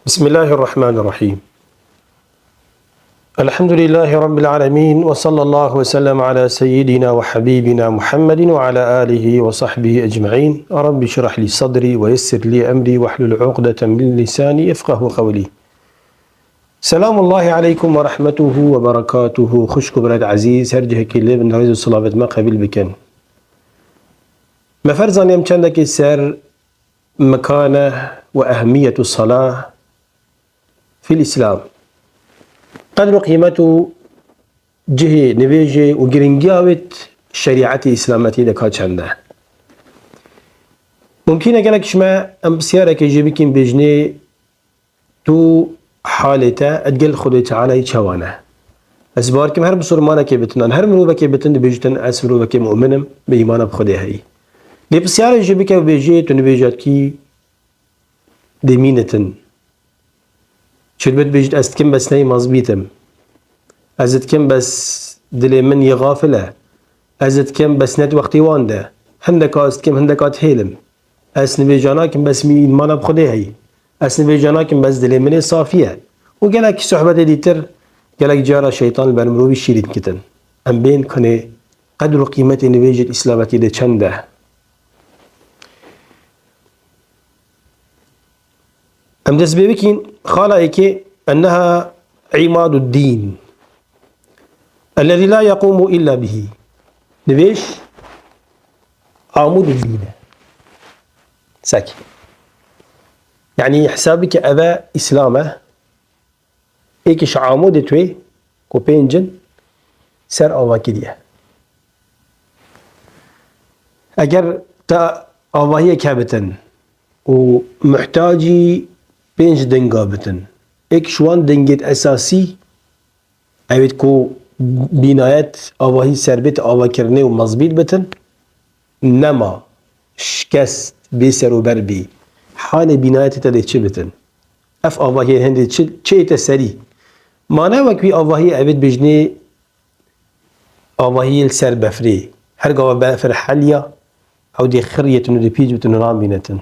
بسم الله الرحمن الرحيم. الحمد لله رب العالمين، وصلى الله وسلم على سيدنا وحبيبنا محمد وعلى آله وصحبه أجمعين. رب اشرح لي صدري ويسر لي أمري واحلل عقدة من لساني يفقه قولي. سلام الله عليكم ورحمته وبركاته. خشك براد عزيز هرجه كلي بن رئيس الصلاة ما قبل بكن مفرزان يمكنك السر مكانه وأهمية الصلاة في الإسلام، قدر قيمته جهة نبيجة وجرينجاوت شريعة إسلامتي دكات شنده. ممكن أقولك شما أم بسيارك يجيبكين بجني تو حالته أتقل خدي تعالى يتشوانه أسباركم هر بسرمانة كيبتنان هر مروبة كيبتن بيجتن أسمروبة كمؤمنم بإيمانه بخدي هاي لي بسيارة يجيبك وبيجي تنبيجات كي دمينتن شد بد بيجت أستكم بس ناي مزبيتم أزدكم بس دلي من يغافله أزدكم بس نت وقتي وانده هندك أستكم هندك أتهيلم أسنبي جاناكم بس مي إيمانا بخدي هاي أسنبي جاناكم بس دلي من صافية وقالك صحبة ديتر قالك جارة شيطان البرمروبي شيرين كتن أم بين كني قدر قيمة نبيجة إسلامتي دي چنده. أم دس بيبكين خالائك أنها عماد الدين الذي لا يقوم إلا به. نبيش عمود الدين ساكي يعني حسابك أبا إسلامه إيكش عمود توي كوبينجن سر أواكدية أجر تا أواهي كابتن ومحتاجي بينج دنگا بتن ایک شوان دنگت اساسی اوید کو بینایت آواهی سربت آوا کرنه و مزبیت بتن نما شکست بسر و بر بی حال بینایت تده چه بتن اف آواهی هنده چه تسری مانه وکوی آواهی اوید بجنه آواهی السر بفری هر قوة بفر حاليا او دي خرية انو دي بيج بتنو نام بينتن.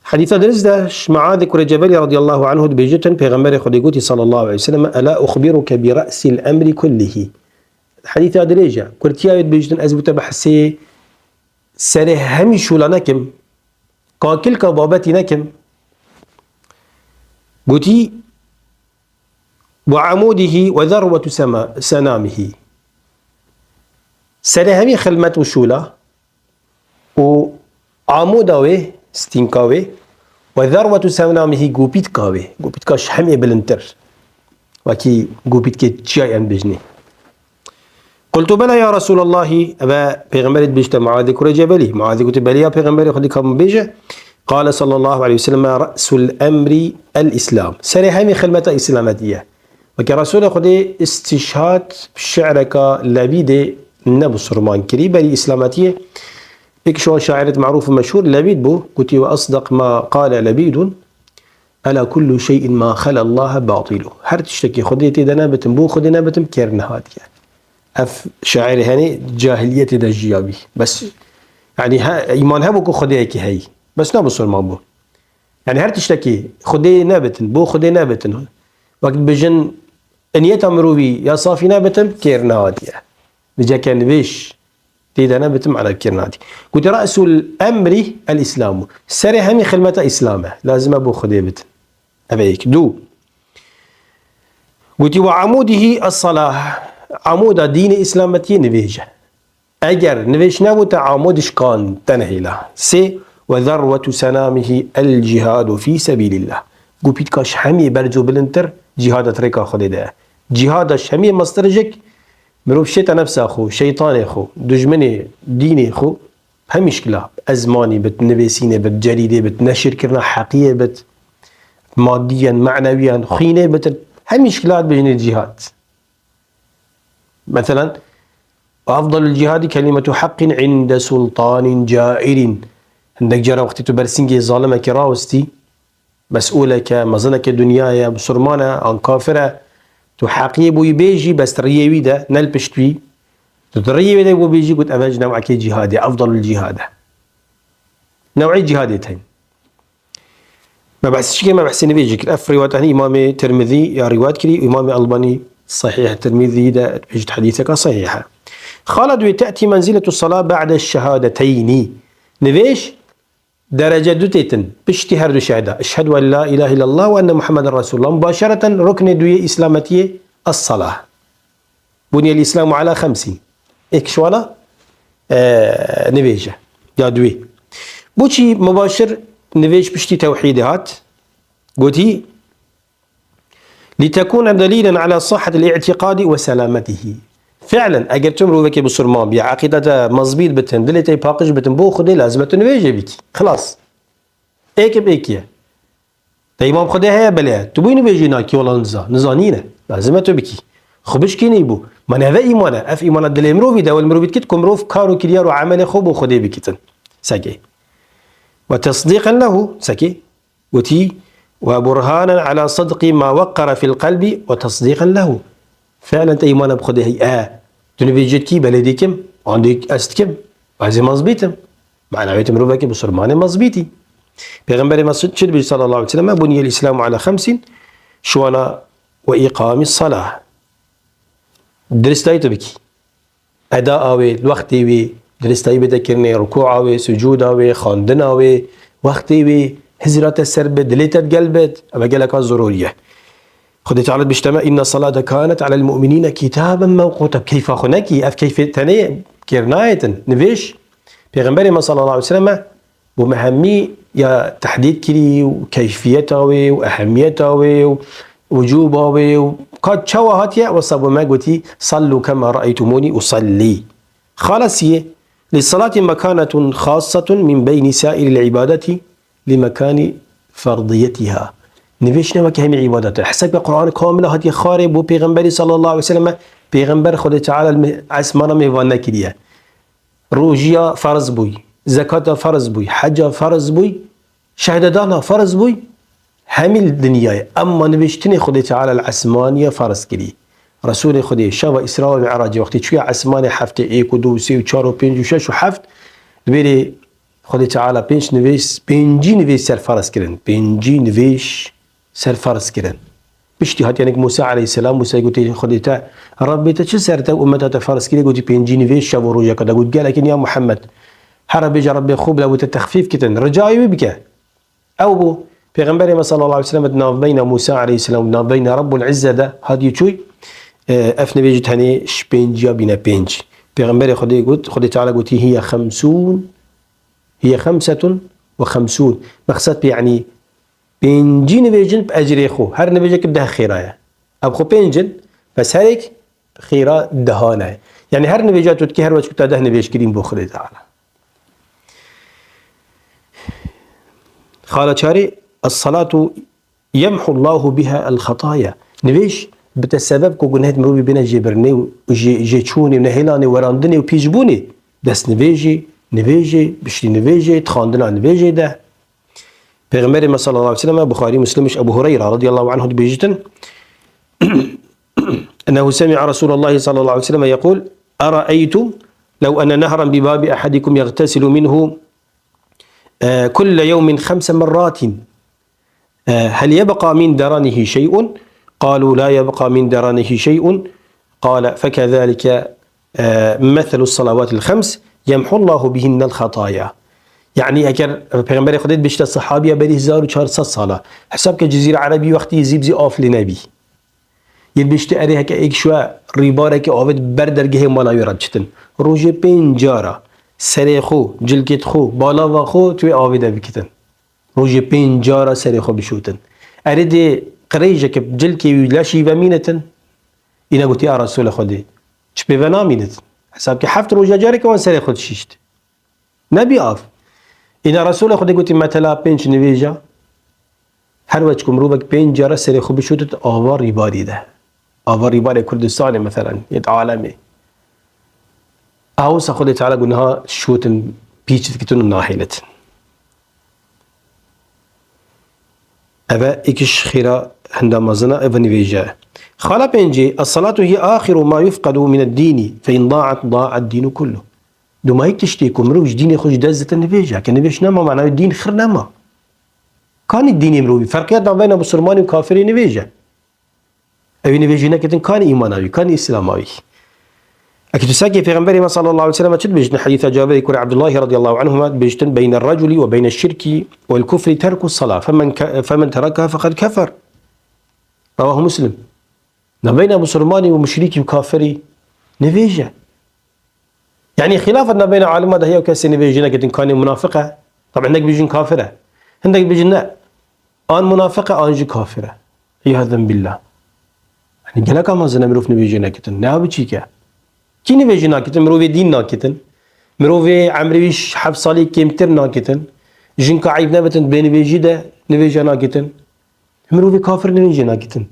حديث درس داش معاذ كرة جبل رضي الله عنه بيجتن بيغمبر خديقوتي صلى الله عليه وسلم ألا أخبرك برأس الأمر كله. حديث دريجة كرتيا بيجتن أزبط بحسي سره همي شولا نكم كاكل كبابتي نكم قوتي وعموده وذروة سنامه سره همي خلمت وشولا وعموده ستينكاوي وذروة سنامه قوبيت كاوي قوبيت كاش حمي بلنتر وكي قوبيت كي تشاي ان بجني. قلت بلى يا رسول الله أبا بيغمبرت بيجت معاذ كرة جبلي معاذ قلت بلى يا بيغمبري خدي كم بيجه قال صلى الله عليه وسلم رأس الأمر الإسلام سري همي خلمة إسلامتية وكي رسول خدي استشهاد بشعرك لبيدي نبو سرمان كري بري إسلامتية هيك شو شاعر معروف مشهور لبيد بو قلت وأصدق ما قال لبيد ألا كل شيء ما خلا الله باطله هر تشتكي خديتي دنابتم بو خدي نابتم كيرنا هادية أف شاعر هني جاهلية دجيابي بس يعني إيمان هبوكو خديكي هي بس نابو سلمان بو يعني هر تشتكي خدي نابتن بو خدي نابتن وقت بجن أنية مروبي يا صافي نابتم كيرنا هادية بجا كان بيش تيدنا بتم على الكرناتي قلت رأس الأمر الإسلام سري همي خلمة إسلامه لازم أبو خديبت أبيك دو قلت وعموده الصلاة عمود دين إسلامتي نبيجه أجر نبيش نبوت عمودش كان تنهيلا سي وذروة سنامه الجهاد في سبيل الله قلت كاش همي برجو بلنتر جهاد تريكا خديده جهادش همي مصدرجك مروف شيطان نفسه خو شيطان خو دجمني ديني خو هم مشكلة أزماني بت نبيسينة بت جريدة بت نشر كرنا حقيقة بت ماديا معنويا خينة بت هم مشكلات بين الجهاد. مثلا أفضل الجهاد كلمة حق عند سلطان جائر عندك جرى وقت تبرسنجي ظالمة كراوستي مسؤولة مظنة دنيايا بسرمانة عن كافرة تو حقيقي بو يبيجي بس ريوي ده نلبشتوي تريوي ده بو بيجي قلت أباج نوعك جهادي أفضل الجهاد نوعي جهادتين ما بحثش كما بحث نبيجك اف روايات هني امام ترمذي يا روايات كري امام الباني صحيح الترمذي ده بيجد حديثك صحيحه. خالد تأتي منزلة الصلاة بعد الشهادتين. نبيش درجة دوتيتن بشتي هردو شهادة أشهد أن لا إله إلا الله وأن محمد رسول الله مباشرة ركن دوية إسلامتية الصلاة. بني الإسلام على 5 إيش ولا نبيجة يا دوي بوشي مباشر نبيش بشتي توحيدات قلتي لتكون دليلا على صحة الاعتقاد وسلامته. فعلا اگر تمرو بكي بصرمان بيا عقيدة مزبيط بتن دلتي باقش بتن بو خدي لازمة نبيجة بيكي خلاص ايك بيكي تا امام خدي هيا بلا تبوي نبيجي ناكي ولا نزانينه لازمة بكي خبش كي نيبو من هذا ايمانه اف ايمان دل امرو بيدا والمرو بيت كت كمروف كارو كريار وعمل خوب وخدي بكيتن ساكي وتصديقا له ساكي وتي وبرهانا على صدق ما وقر في القلب وتصديقا له. فعلا ايمان بخدي هي تنبيجتكي بلديكم عندك استكم وهذه مزبيتم معنى بيت مروبك بصرمان مزبيتي. پیغمبر مسجد صلى الله عليه وسلم بني الإسلام على 5 شوانا وإقام الصلاة درستاي تبكي أداء أوي الوقت وي درستاي بذكرني ركوع أوي سجود أوي خاندن أوي وقت وي هزرات السرب دليتت قلبت أما قالك ضرورية. خد تعالى بيجتمع إن الصلاة كانت على المؤمنين كتابا موقوتا. كيف أخناكي أف كيف تاني كيرناية نفيش پیغمبر صلى الله عليه وسلم بمهمي يا تحديد كلي وكيفيته وأهميته ووجوبه وقد شوهت يا وصب ما قلتي صلوا كما رأيتموني أصلي. خالصية للصلاة مكانة خاصة من بين سائر العبادات لمكان فرضيتها. نویش نما که همه عبادت حسب قرآن کامل هات خاره بو پیغمبری صلی الله علیه وسلم پیغمبر خود تعالی اسمان میوان نکریه روجیا فرض بوی زکات فرض بوی حج فرض بوی شهادتان فرض بوی همه دنیای اما نوشتن خود تعالی الاسمانی فرض کری. رسول خودی شب اسراء و معراج وقتی چوی اسمان هفته 1 و 2 و 3 و 4 و 5 و 6 و 7 بری خود تعالی 5 نویس 5 نویس سر فرض کردن 5 نویس سر فرض کردن. بشتی هات یعنی موسی علیه السلام موسی گفت خودی تا ربی تا چه سر تا امت فرض کردی گفتی 5 نویس شب و روز کدا گفت قال لكن يا محمد هر بيجي ربي خوب لو التخفيف كتن رجائي بك او بو پیغمبر صلى الله عليه وسلم ناف بين موسى عليه السلام ناف بين رب العزة ده هادي چوي افن بيجت هني شبنجا بين بنج پیغمبر خدي قلت خدي تعالى قلت هي 50 هي 55 مقصد يعني بنجين بيجن باجر خو هر نبيجك بده خيرايا اب خو بنجن بس هيك خيرا دهانه يعني هر نبيجات تكهر وجه ده نبيج كريم بو خدي تعالى. قال شاري الصلاة يمحو الله بها الخطايا. نبيش بتسبب كو جنهت مروبي بين جبرني وجيتشوني ونهيلاني وراندني وبيجبوني بس نبيجي بشتي نبيجي تخاندنا نبيجي ده. پیغمبر صلى الله عليه وسلم بخاري مسلمش أبو هريرة رضي الله عنه بيجتن أنه سمع رسول الله صلى الله عليه وسلم يقول أرأيتم لو أن نهرا بباب أحدكم يغتسل منه كل يوم 5 مرات هل يبقى من درنه شيء؟ قالوا لا يبقى من درنه شيء. قال فكذلك مثل الصلوات ال5 يمحو الله بهن الخطايا. يعني اگر پیغمبر خودت بشت صحابیه بری 1400 ساله حساب که جزیره عربی وقتی زیبزی آف لنبی یه بشت اره که ایک شو ریباره که آود بردرگه مالا یورد چتن روژه 5 جاره سر خو جلکت خو بالا و خو توی آویده بکتن روژه 5 جاره سر خو بشوتن اره ده قریجه که جلکی لشی و مینتن اینا گوتی رسول خودی چه به نامینت حساب که 7 روژه جاره که وان سر خود شیشت نبی آف اینا رسول خودی گوتی مثلا 5 نویجه هر وقت کم روبک 5 جاره سر خو بشوتت آوار ریباری ده آوار ریباری کردستان مثلا یه عالمه أوسا خدي تعالى قلناها شوتن بيتشت كتون ناحيلت أبا إكش خيرا عندما زنا أبني بيجا خالا بينجي الصلاة هي آخر ما يفقد من الدين فإن ضاعت ضاع الدين كله دو ما يكتشتيكم روش ديني خوش دزة النبيجا كان نبيش نما معناه الدين خير نما كان الدين مروي فرقيات بين مسلمان وكافر نبيجه أبي نبيجينا كتن كان إيمانوي كان إسلاموي أكيد ساكي في غنبري صلى الله عليه وسلم تبجن حديث جابر يقول عبد الله رضي الله عنهما بيجتن بين الرجل وبين الشرك والكفر ترك الصلاة فمن تركها فقد كفر رواه مسلم بين مسلماني ومشركي وكافري نبيجه يعني خلاف أن بين علماء هي وكاس نبيجينا كتن كان منافقة طبعا هناك بيجن كافرة هناك بيجن لا آن منافقة آن جي كافرة عياذا بالله يعني قالك ما زنا مروف نبيجينا كتن نعم بتشيكا كي نبيجينا كتن مروفي دين ناكتن مروفي عمريش حب صالي كيمتر ناكتن جنك عيب نبتن بين بيجي ده نبيجينا كتن مروفي كافر نبيجينا كتن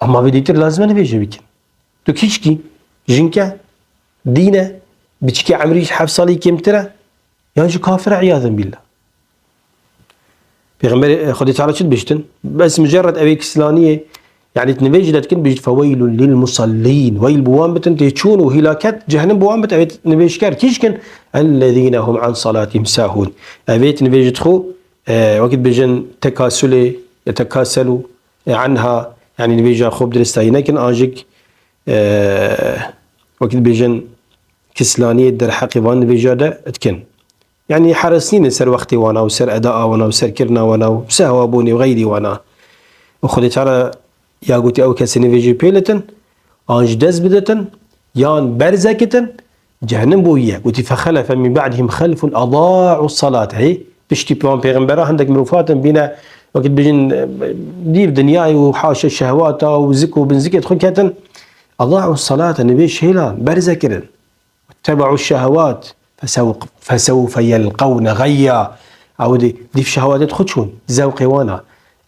أما بديتر لازم نبيجي بكن تو كيشكي جنكا دينه بتشكي عمريش حب صالي كيمتره يعني كافر عياذا بالله بيغمبر خدي تعالى شد بيشتن بس مجرد أبيك إسلامية يعني تنبيج لكن بيجي فويل للمصلين ويل بوان بتن تيشون وهلاكات جهنم بوان بت أبيت نبيج كار كيشكن الذين هم عن صلاتهم ساهون أبيت نبيج تخو وقت بيجن تكاسلي يتكاسلوا عنها يعني نبيج خوب درستاي لكن آجك وقت بيجن كسلانية در حقيبان نبيج هذا اتكن يعني حرسنين سر وقتي وانا وسر أداء وانا وسر كرنا وانا وسهوا بوني وغيري وانا وخذي تعالى يا قوتي أو كسني فيجي بيلتن أنج دز بدتن يان برزكتن جهنم بويا قوتي فخلف من بعدهم خلف أضاعوا الصلاة هي تشتي بلان بيغمبرا عندك مروفات بينا وقت بيجن دير دنياي وحاشا الشهوات وزكو بنزكي تدخل كاتن أضاعوا الصلاة نبيش هيلان برزكرن اتبعوا الشهوات فسوف يلقون غيا أو دي في شهوات تخدشون زوقي وانا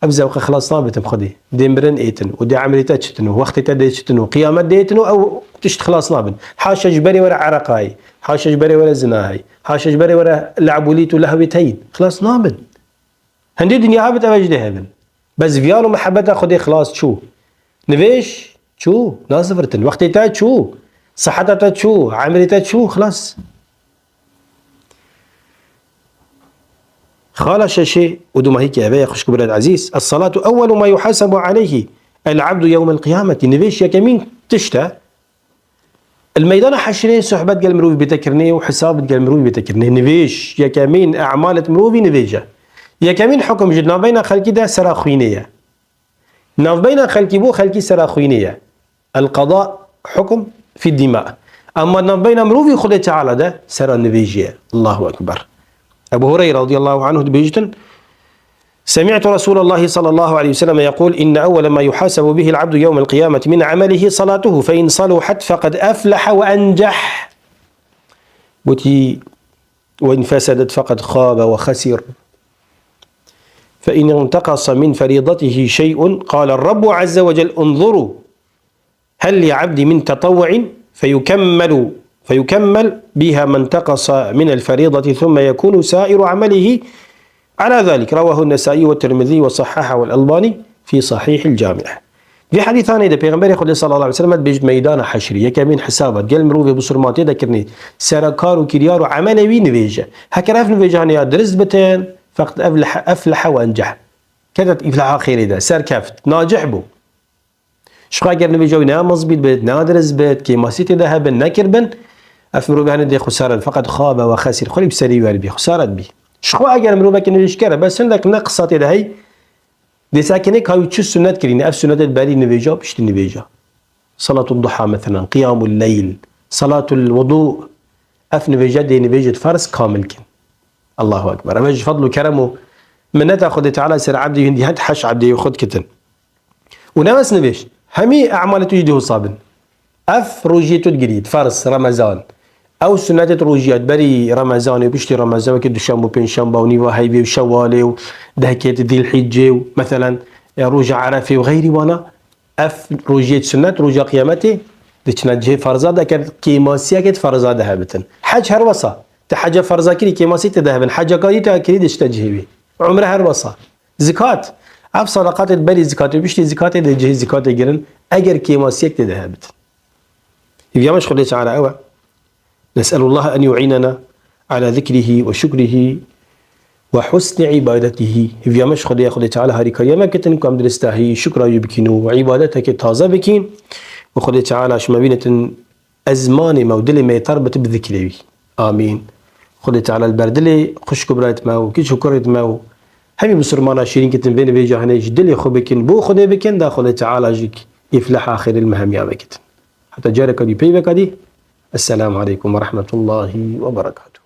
أب زوقي خلاص نابت بخدي ديمبرن ايتن ودي عملي تاتشتن ووقت تديتشتن وقيامة ديتن أو تشت خلاص نابن حاشا جبري ورا عرقاي حاشا جبري ورا زناهي حاشا جبري ورا لعبوليت ولهويتين خلاص نابن هندي دنيا هابت أوجده هبن بس فيانو محبتها خدي خلاص شو نفيش شو ناصفرتن وقت تات شو صحتها شو عمليتها شو خلاص خالش شيء ودوما هيك يا بيا خشك بلاد عزيز الصلاة أول ما يحاسب عليه العبد يوم القيامة نبيش يا كمين تشتا الميدان حشرين صحبات قال مروي بتكرني وحساب قال مروي بتكرني نبيش يا كمين أعمال مروي نبيجة يا كمين حكم جدنا بين خلقي ده سراخوينية ناف بين خلقي بو خلقي سراخوينية القضاء حكم في الدماء أما ناف بين مروي خلق تعالى ده سرا نبيجية الله أكبر أبو هريرة رضي الله عنه بيجتن سمعت رسول الله صلى الله عليه وسلم يقول إن أول ما يحاسب به العبد يوم القيامة من عمله صلاته فإن صلحت فقد أفلح وأنجح وإن فسدت فقد خاب وخسر فإن انتقص من فريضته شيء قال الرب عز وجل انظروا هل لعبدي من تطوع فيكمل بها ما انتقص من الفريضة ثم يكون سائر عمله على ذلك رواه النسائي والترمذي وصححه والألباني في صحيح الجامع في حديث ثاني ده بيغمبر يقول صلى الله عليه وسلم بيجد ميدان حشري يكمين حسابات قال مروفي بصرمات ذكرني سركار وكريار وعمل بي نبيجه هكذا نبيجه أنا درس بتين فقد أفلح وأنجح كذا إفلاح خيري ده سر كفت ناجح بو شو قال نبيجه نامز بيت نادرس بيت كي ما سيتي ذهب نكربن أفمرو بهن دي خسارة فقد خاب وخسر خلي بسري والبي خسارة بي شو أجر مرو بك نبيش كره بس عندك نقصات ده هي دي ساكنك هاي تشو سنة كريني أف سنة البالي نبيجا بشت نبيجا صلاة الضحى مثلا قيام الليل صلاة الوضوء أف نبيجا دي نبيجا فرس كامل كن الله أكبر أمج فضل وكرمه من تأخذ تعالى سر عبدي هندي هد حش عبدي يأخذ كتن ونامس نبيش همي أعمال تجده صابن أف روجيتو جديد فرس رمضان أو سنة روجيات بري رمضان وبشتي رمضان كده شامو بين شامبا ونيفا هايبي وشوالي ودهكيت ذي الحجة مثلا روجة عرفة وغيري وانا أف روجيت سنة روجة قيامتي ديشنا جه فرزادة كانت كيماسية كانت فرزادة هابتن حج هروسا تحج فرزا كري كيماسية تذهبن حج قاية تأكيد ديشتجهبي عمره هروسا زكاة أف صدقات بري زكاة وبشتي زكاة ده زكاة جرن أجر كيماسية تذهبت يبقى مش خليت على نسأل الله أن يعيننا على ذكره وشكره وحسن عبادته في مش خدي خدي تعالى هاري كريمة كتنكم درستاهي شكرا يبكينو وعبادتك تازة بكين وخدي تعالى شمبينة أزمان مودلي ما يتربط بذكري آمين. خدي تعالى البردلي خش كبرات ماو كي شكرت ماو همي بسرمانا شيرين كتن بين بيجا هني جدلي خو بكين بو خدي بكين دا خدي تعالى جيك يفلح آخر المهم يا بكت حتى جارك دي بي بكدي. السلام عليكم ورحمة الله وبركاته.